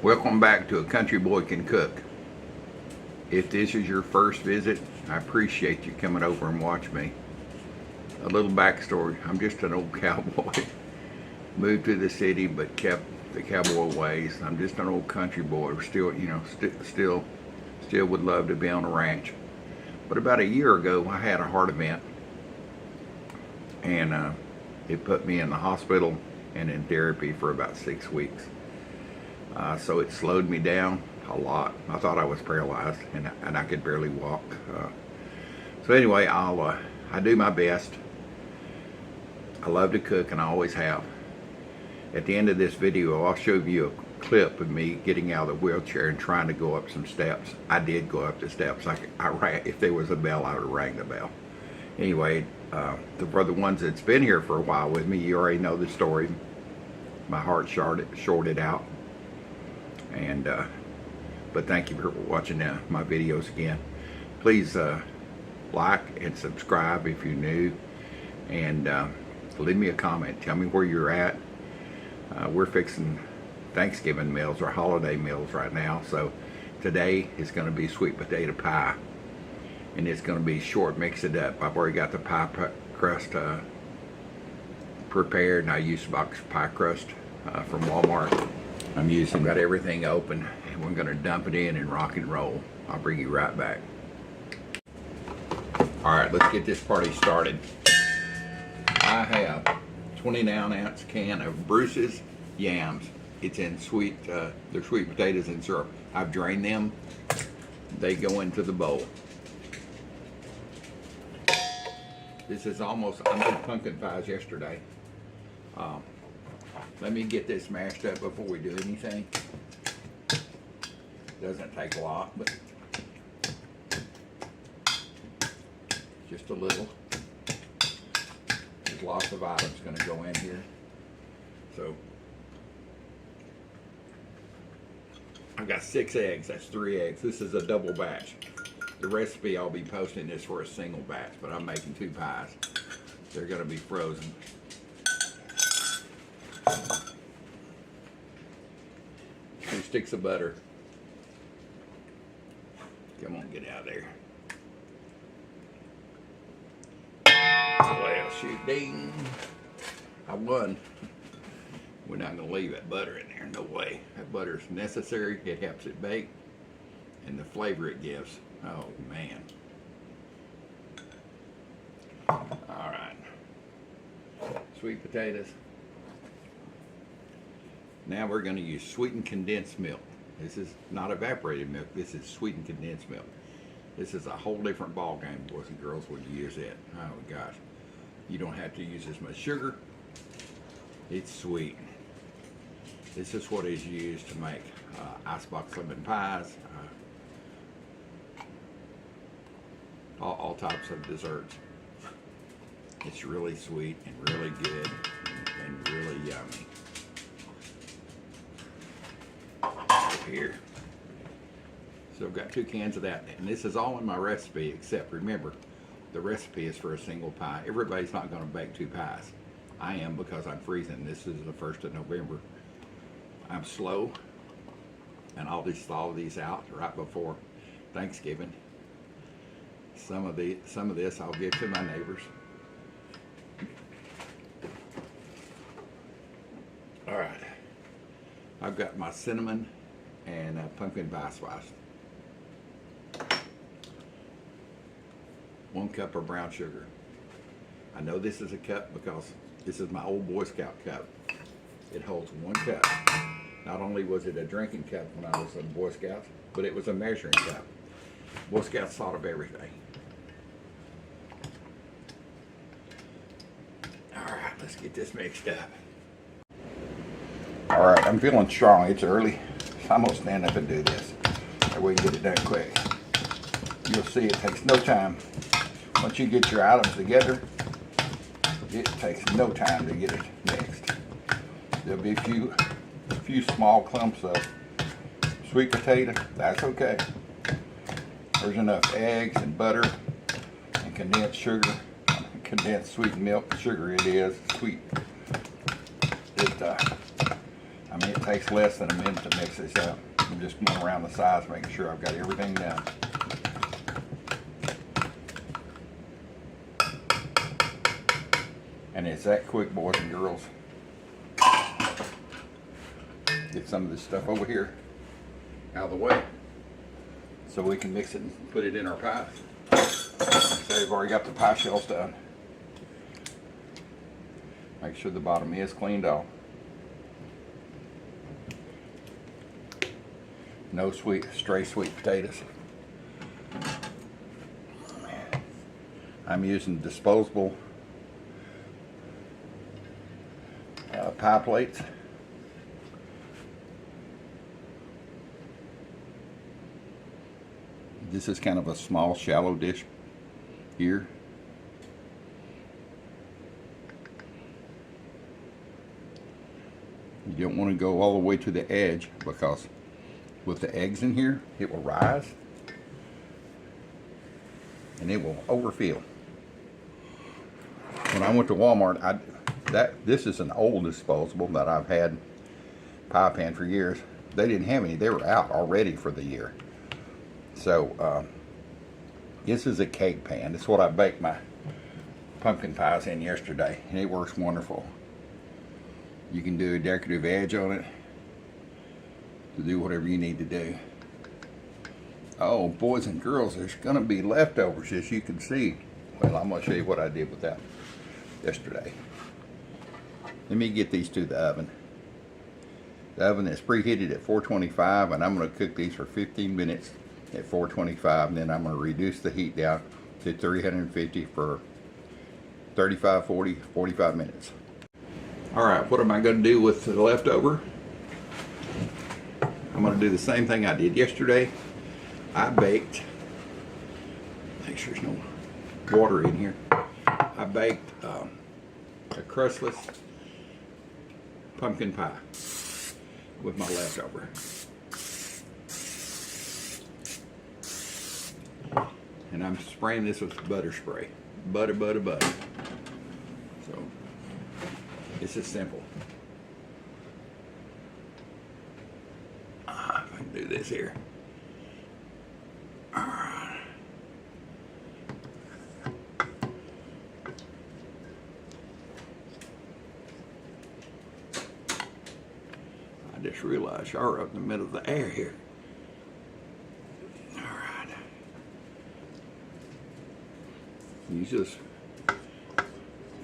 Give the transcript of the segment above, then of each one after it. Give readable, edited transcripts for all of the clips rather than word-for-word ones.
Welcome back to A Country Boy Can Cook. If this is your first visit, I appreciate you coming over and watch me. A little backstory, I'm just an old cowboy. Moved to the city but kept the cowboy ways. I'm just an old country boy. Still, still would love to be on a ranch. But about a year ago, I had a heart event. And it put me in the hospital and in therapy for about 6 weeks. So it slowed me down a lot. I thought I was paralyzed and I could barely walk. So anyway, I do my best. I love to cook and I always have. At the end of this video, I'll show you a clip of me getting out of the wheelchair and trying to go up some steps. I did go up the steps. If there was a bell, I would have rang the bell. Anyway, for the ones that's been here for a while with me, you already know the story. My heart shorted out. And but thank you for watching my videos again. Please like and subscribe if you're new, and leave me a comment. Tell me where you're at. We're fixing Thanksgiving meals or holiday meals right now, so today is going to be sweet potato pie, and it's going to be short. Mix it up. I've already got the pie crust prepared, and I used box pie crust from Walmart. I've got everything open, and we're going to dump it in and rock and roll. I'll bring you right back. Alright, let's get this party started. I have 29-ounce can of Bruce's yams. It's in they're sweet potatoes in syrup. I've drained them. They go into the bowl. This is I made pumpkin pies yesterday. Let me get this mashed up before we do anything. Doesn't take a lot, but just a little. There's lots of items going to go in here. So I've got 6 eggs. That's 3 eggs. This is a double batch. The recipe I'll be posting is for a single batch, but I'm making 2 pies. They're going to be frozen. 2 sticks of butter. Come on, get out of there. Well, shoot, ding. I won. We're not going to leave that butter in there. No way. That butter is necessary. It helps it bake. And the flavor it gives. Oh, man. Alright. Sweet potatoes. Now we're going to use sweetened condensed milk. This is not evaporated milk. This is sweetened condensed milk. This is a whole different ball game, boys and girls, when you use it. Oh gosh. You don't have to use as much sugar. It's sweet. This is what is used to make icebox lemon pies, all types of desserts. It's really sweet and really good and really yummy. Here. So I've got 2 cans of that, and this is all in my recipe, except remember, the recipe is for a single pie. Everybody's not going to bake 2 pies. I am, because I'm freezing. This is the 1st of November. I'm slow, and I'll just thaw these out right before Thanksgiving. Some of this I'll give to my neighbors. All right, I've got my cinnamon and pumpkin pie spice. 1 cup of brown sugar. I know this is a cup because this is my old Boy Scout cup. It holds 1 cup. Not only was it a drinking cup when I was in Boy Scouts, but it was a measuring cup. Boy Scouts thought of everything. Alright, let's get this mixed up. Alright, I'm feeling strong. It's early. So I'm going to stand up and do this. That way we can get it done quick. You'll see it takes no time. Once you get your items together, it takes no time to get it mixed. There'll be a few small clumps of sweet potato. That's okay. There's enough eggs and butter and condensed sugar, condensed sweet milk. Sugar it is, sweet. I mean, it takes less than a minute to mix this up. I'm just going around the sides, making sure I've got everything done. And it's that quick, boys and girls. Get some of this stuff over here out of the way so we can mix it and put it in our pies. So we've already got the pie shells done. Make sure the bottom is cleaned off. No stray sweet potatoes. I'm using disposable pie plates. This is kind of a small, shallow dish here. You don't want to go all the way to the edge, because with the eggs in here, it will rise and it will overfill. When I went to Walmart, this is an old disposable that I've had pie pan for years. They didn't have any. They were out already for the year. So this is a cake pan. It's what I baked my pumpkin pies in yesterday, and it works wonderful. You can do a decorative edge on it to do whatever you need to do. Oh, boys and girls, there's going to be leftovers, as you can see. Well, I'm going to show you what I did with that yesterday. Let me get these to the oven. The oven is preheated at 425, and I'm going to cook these for 15 minutes at 425, and then I'm going to reduce the heat down to 350 for 35, 40, 45 minutes. Alright, what am I going to do with the leftover? I'm going to do the same thing I did yesterday. I baked, make sure there's no water in here. I baked a crustless pumpkin pie with my leftover. And I'm spraying this with butter spray. Butter. So, it's just simple. If I can do this here. Alright. I just realized y'all are up in the middle of the air here. Alright. Use this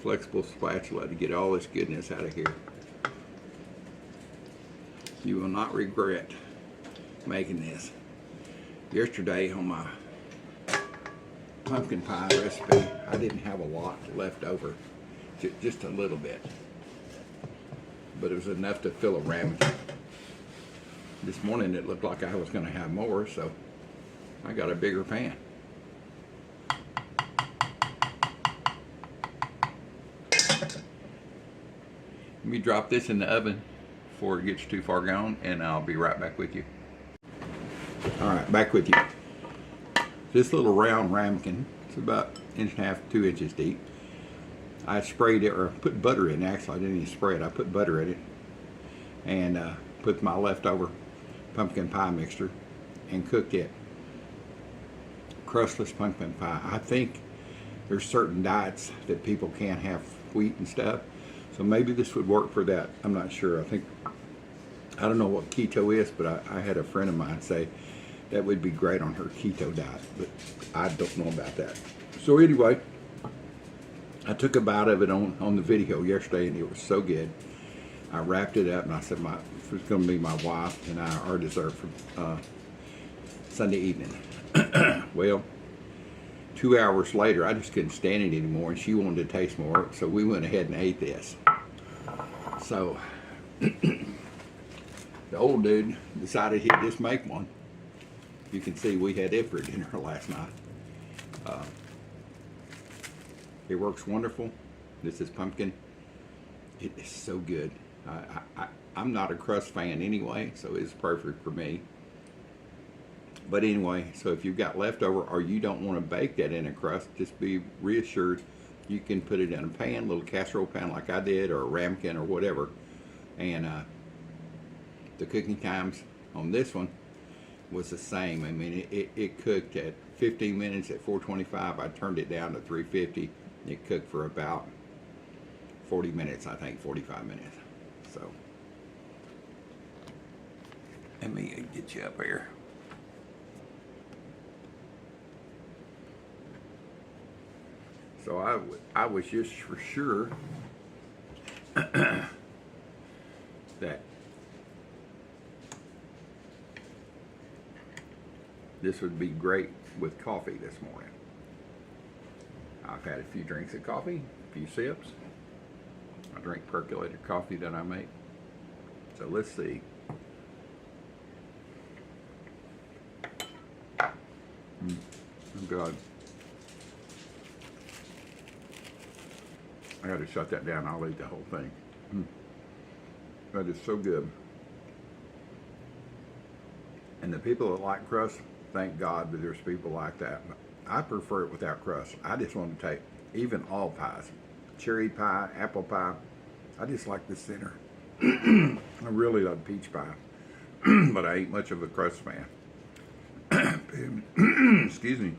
flexible spatula to get all this goodness out of here. You will not regret making this. Yesterday on my pumpkin pie recipe, I didn't have a lot left over, just a little bit, but it was enough to fill a ramekin. This morning it looked like I was going to have more, so I got a bigger pan. Let me drop this in the oven before it gets too far gone, and I'll be right back with you. Alright, back with you. This little round ramekin, it's about 1.5 to 2 inches deep. I sprayed it, or put butter in. Actually, I didn't even spray it. I put butter in it and put my leftover pumpkin pie mixture and cooked it. Crustless pumpkin pie. I think there's certain diets that people can't have wheat and stuff, so maybe this would work for that. I'm not sure. I don't know what keto is, but I had a friend of mine say that would be great on her keto diet, but I don't know about that. So anyway, I took a bite of it on the video yesterday, and it was so good. I wrapped it up, and I said, it was going to be my wife and our dessert for Sunday evening. Well, 2 hours later, I just couldn't stand it anymore, and she wanted to taste more, so we went ahead and ate this. So the old dude decided he'd just make one. You can see we had it for dinner last night. It works wonderful. This is pumpkin. It is so good. I'm not a crust fan anyway, so it's perfect for me. But anyway, so if you've got leftover or you don't want to bake that in a crust, just be reassured you can put it in a pan, little casserole pan like I did, or a ramekin or whatever, and the cooking times on this one was the same. I mean, it cooked at 15 minutes at 425. I turned it down to 350. It cooked for about 40 minutes, I think, 45 minutes. So, let me get you up here. So I was just for sure that this would be great with coffee this morning. I've had a few drinks of coffee, a few sips. I drink percolated coffee that I make. So let's see. Oh God. I gotta shut that down. I'll eat the whole thing. That is so good. And the people that like crust, thank God that there's people like that. I prefer it without crust. I just want to take even all pies. Cherry pie, apple pie. I just like the center. I really love peach pie. But I ain't much of a crust fan. Excuse me.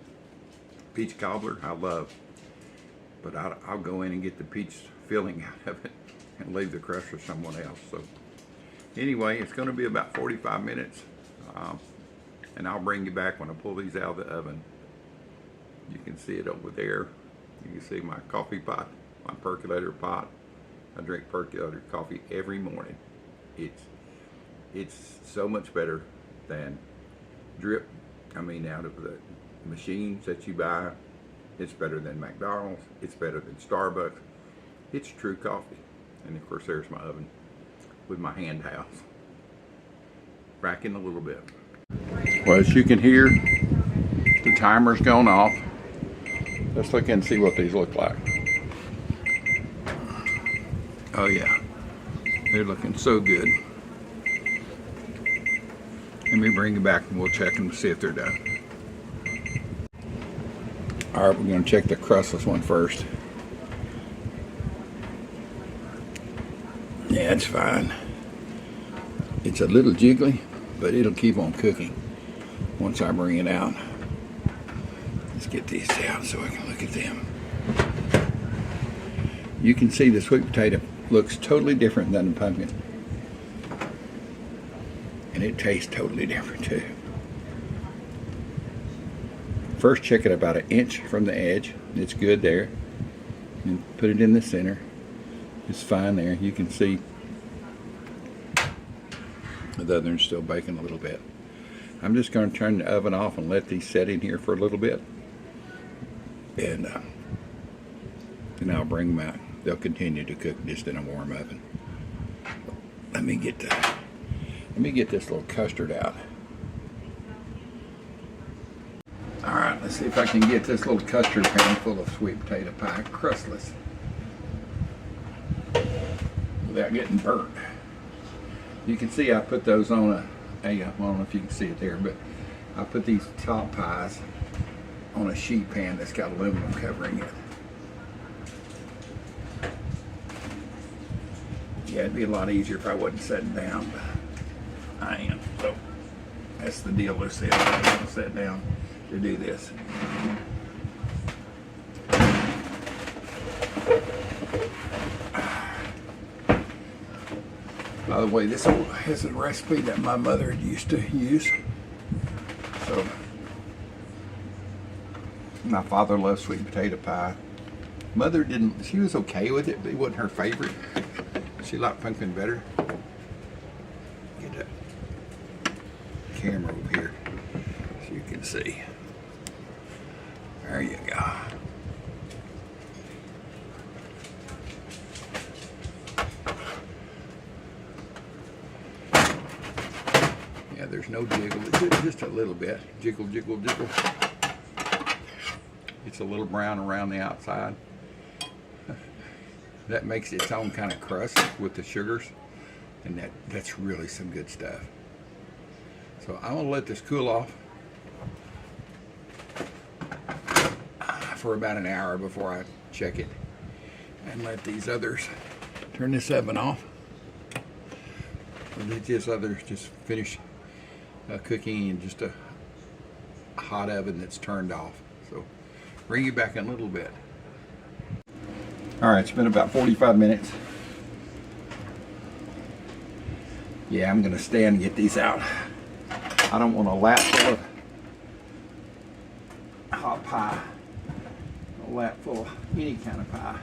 Peach cobbler, I love. But I'll go in and get the peach filling out of it and leave the crust for someone else. So anyway, it's going to be about 45 minutes. And I'll bring you back when I pull these out of the oven. You can see it over there. You can see my coffee pot, my percolator pot. I drink percolated coffee every morning. It's so much better than drip. I mean, out of the machines that you buy. It's better than McDonald's. It's better than Starbucks. It's true coffee. And of course, there's my oven with my hand towels. Cracking a little bit. Well, as you can hear, the timer's gone off. Let's look and see what these look like. Oh yeah, they're looking so good. Let me bring it back and we'll check them to see if they're done. All right, we're going to check the crustless one first. Yeah, it's fine. It's a little jiggly, but it'll keep on cooking once I bring it out. Let's get these down so I can look at them. You can see the sweet potato looks totally different than the pumpkin. And it tastes totally different too. First, check it about 1 inch from the edge. It's good there. And put it in the center. It's fine there. You can see the other one's still baking a little bit. I'm just going to turn the oven off and let these set in here for a little bit. And then I'll bring them out. They'll continue to cook just in a warm oven. Let me get this little custard out. Alright, let's see if I can get this little custard pan full of sweet potato pie crustless without getting burnt. You can see I put those on I don't know if you can see it there, but I put these top pies on a sheet pan that's got aluminum covering it. Yeah, it'd be a lot easier if I wasn't sitting down, but I am. So that's the deal with this. I'm going to sit down to do this. By the way, this is a recipe that my mother used to use. So my father loves sweet potato pie. Mother didn't, she was okay with it, but it wasn't her favorite. She liked pumpkin better. Get that camera over here so you can see. There you go. Yeah, there's no jiggle. It's just a little bit. Jiggle, jiggle, jiggle. It's a little brown around the outside. That makes its own kind of crust with the sugars, and that's really some good stuff. So I'm gonna let this cool off for about an hour before I check it, and let these others turn this oven off. And this other just finished cooking in just a hot oven that's turned off. So bring you back in a little bit. All right, it's been about 45 minutes. Yeah, I'm gonna stand and get these out. I don't want a lap full of hot pie, a lap full of any kind of pie,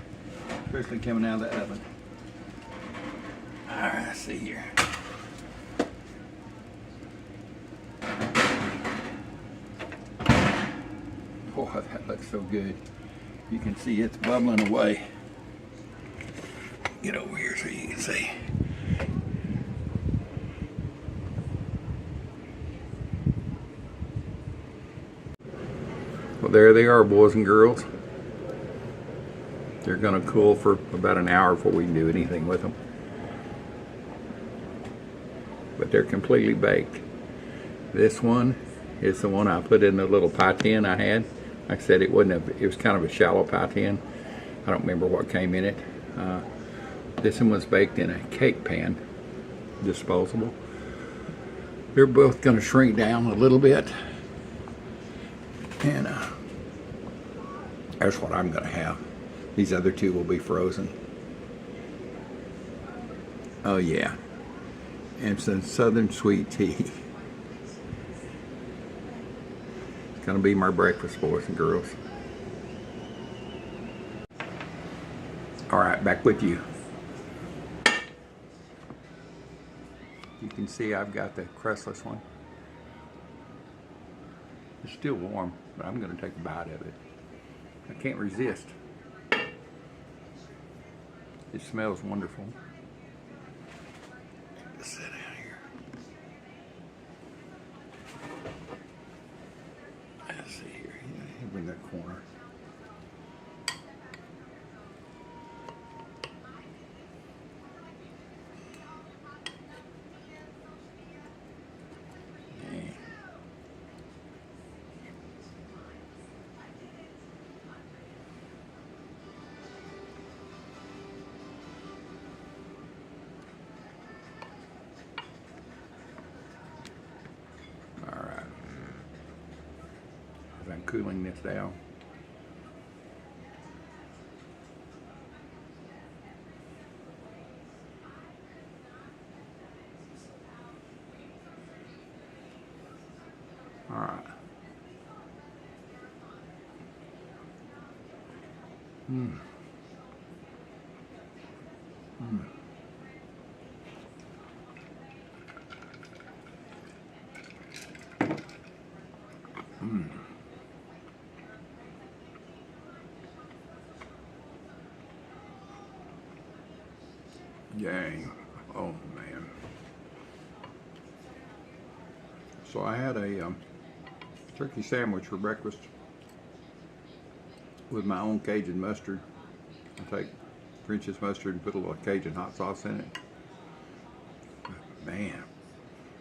especially coming out of the oven. All right, let's see here. Boy, that looks so good. You can see it's bubbling away. Get over here so you can see. Well, there they are, boys and girls. They're gonna cool for about an hour before we can do anything with them. But they're completely baked. This one is the one I put in the little pie tin I had. Like I said, it was kind of a shallow pie tin. I don't remember what came in it. This one was baked in a cake pan, disposable. They're both gonna shrink down a little bit. And that's what I'm gonna have. These other two will be frozen. Oh yeah, and some Southern sweet tea. It's gonna be my breakfast, boys and girls. All right, back with you. You can see I've got the crustless one. It's still warm, but I'm going to take a bite of it. I can't resist. It smells wonderful. Let's sit down here. Let's see here. Over in that corner. I'm cooling this down. All right. Mm. Mm. Mm. Dang. Oh man. So I had a turkey sandwich for breakfast with my own Cajun mustard. I take French's mustard and put a little Cajun hot sauce in it. Man,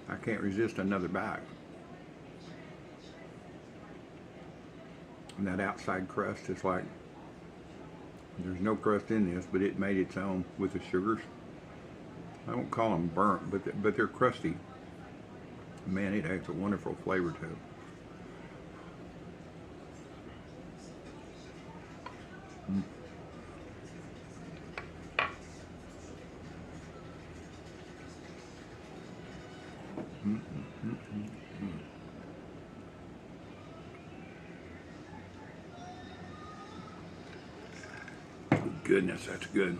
I can't resist another bite. And that outside crust is like, there's no crust in this, but it made its own with the sugars. I won't call them burnt, but they're crusty. Man, it has a wonderful flavor to it. Mm. Mm, mm, mm, mm. Goodness, that's good.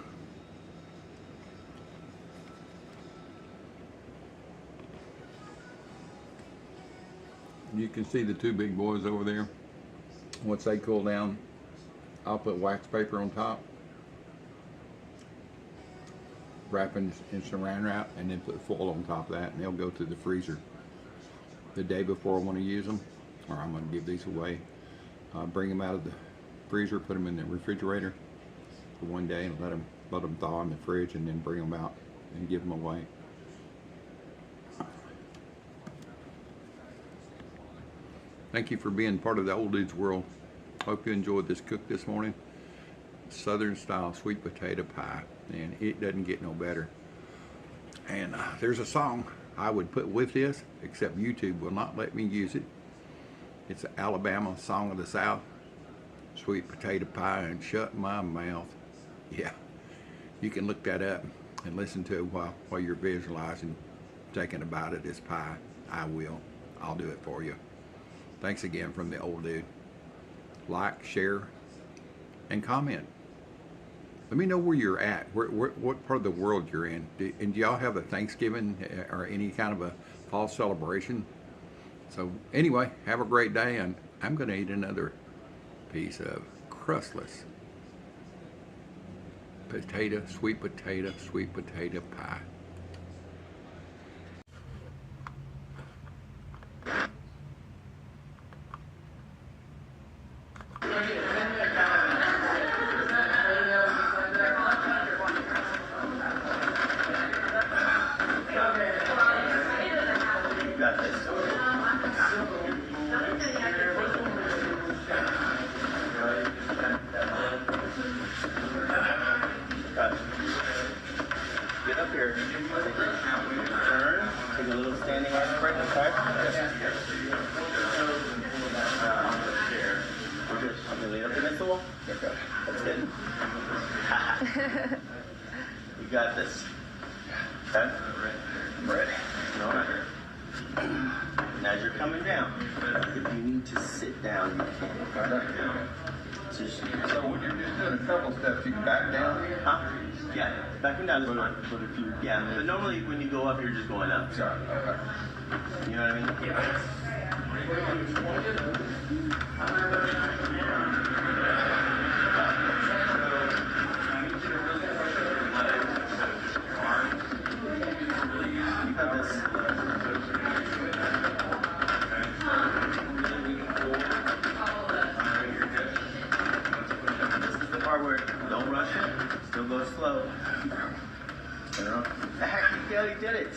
You can see the two big boys over there. Once they cool down, I'll put wax paper on top, wrap in saran wrap, and then put foil on top of that, and they'll go to the freezer the day before I want to use them, or I'm going to give these away. Bring them out of the freezer, put them in the refrigerator for one day, and let them thaw in the fridge, and then bring them out and give them away. Thank you for being part of the Old Dudes World. Hope you enjoyed this cook this morning. Southern style sweet potato pie, and it doesn't get no better. And there's a song I would put with this, except YouTube will not let me use it. It's an Alabama Song of the South, Sweet Potato Pie and Shut My Mouth. Yeah, you can look that up and listen to it while you're visualizing, thinking about it as pie. I will. I'll do it for you. Thanks again from the old dude. Like, share, and comment. Let me know where you're at, what part of the world you're in. And do y'all have a Thanksgiving or any kind of a fall celebration? So anyway, have a great day, and I'm going to eat another piece of crustless sweet potato pie. Get up here. Turn. Take a little standing arm break. Okay. Okay, lean up against the wall. Okay. That's good. You got this. Okay. I'm ready. All right. And as you're coming down, if you need to sit down, you can. Okay. So when you're just doing a couple steps, you can back down? Huh? Yeah, backing down is fine. But if you... Yeah, but normally when you go up, you're just going up. Sorry, okay. You know what I mean? Yeah. You got this. Where don't rush it, still go slow. Heck, Kelly did it.